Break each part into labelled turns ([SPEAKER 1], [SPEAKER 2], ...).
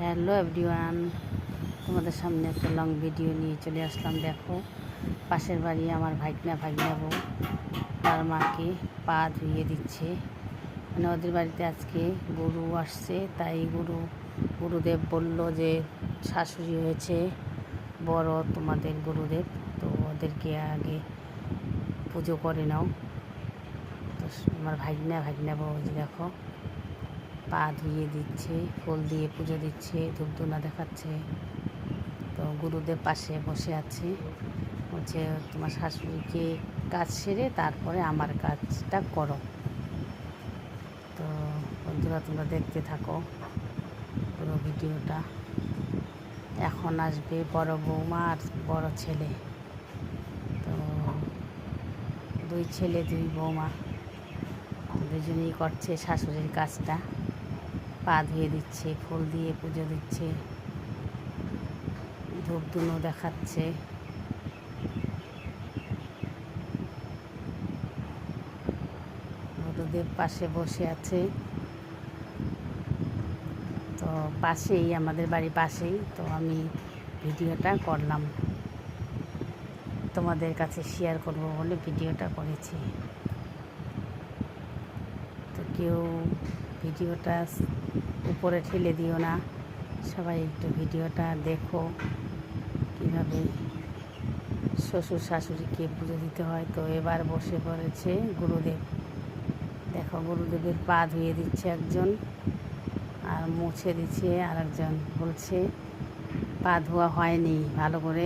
[SPEAKER 1] Hello everyone, তোমাদের সামনে একটা লং ভিডিও নিয়ে চলে আসলাম। দেখো, পাশের বাড়ি আমার ভাগনা বউ তার মাকে পা ধুইয়ে দিচ্ছে। মানে ওদের বাড়িতে আজকে গরু আসছে, তাই গুরুদেব বলল যে শাশুড়ি হয়েছে বড় তোমাদের গুরুদেব, তো ওদেরকে আগে পুজো করে নাও। তো আমার ভাগনা বউ দেখো পা ধুইয়ে দিচ্ছে, ফুল দিয়ে পুজো দিচ্ছে, ধূপধুনা দেখাচ্ছে। তো গুরুদেব পাশে বসে আছে, বলছে তোমার শাশুড়িকে কাজ সেরে তারপরে আমার কাজটা করো। তো বন্ধুরা, তোমরা দেখতে থাকো পুরো ভিডিওটা। এখন আসবে বড় বৌমা আর বড় ছেলে। তো দুই ছেলে দুই বৌমা দুজনেই করছে শাশুড়ির কাজটা, পা ধুয়ে দিচ্ছে, ফুল দিয়ে পুজো দিচ্ছে, ধূপধুনো দেখাচ্ছে। গুরুদেব পাশে বসে আছে। তো পাশেই, আমাদের বাড়ি পাশেই, তো আমি ভিডিওটা করলাম, তোমাদের কাছে শেয়ার করব বলে ভিডিওটা করেছি। তো কেউ ভিডিওটা উপরে ঠেলে দিও না, সবাই একটু ভিডিওটা দেখো কীভাবে শ্বশুর শাশুড়িকে পুজো দিতে হয়। তো এবার বসে পড়েছে গুরুদেব। দেখো, গুরুদেবের পা ধুয়ে দিচ্ছে একজন আর মুছে দিচ্ছে আর একজন। বলছে পা ধোয়া হয়নি, ভালো করে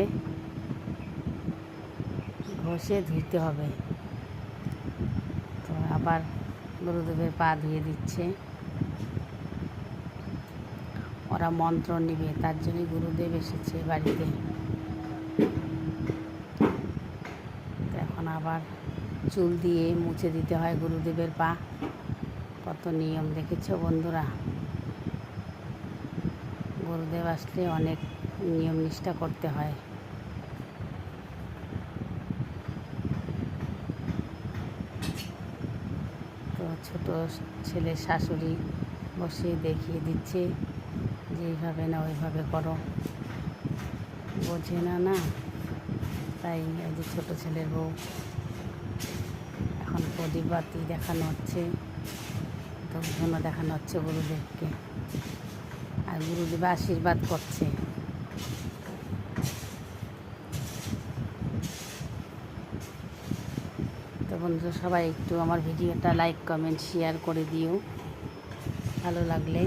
[SPEAKER 1] ঘষে ধুইতে হবে। তো আবার গুরুদেবের পা ধুয়ে দিচ্ছে। ওরা মন্ত্র নিবে, তার জন্যই গুরুদেব এসেছে বাড়িতে। এখন আবার চুল দিয়ে মুছে দিতে হয় গুরুদেবের পা। কত নিয়ম দেখেছো বন্ধুরা? গুরুদেব আসলে অনেক নিয়ম নিষ্ঠা করতে হয়। তো ছোট ছেলে শাশুড়ি বসে দেখিয়ে দিচ্ছে যে এইভাবে না ওইভাবে করো, বোঝে না, তাই এই যে ছোটো ছেলের বউ এখন প্রদীপ বাতি দেখানো হচ্ছে, ধূপধুনো দেখানো হচ্ছে গুরুদেবকে, আর গুরুদেব আশীর্বাদ করছে। তো বন্ধুরা, সবাই একটু আমার ভিডিওটা লাইক কমেন্ট শেয়ার করে দিও ভালো লাগলে।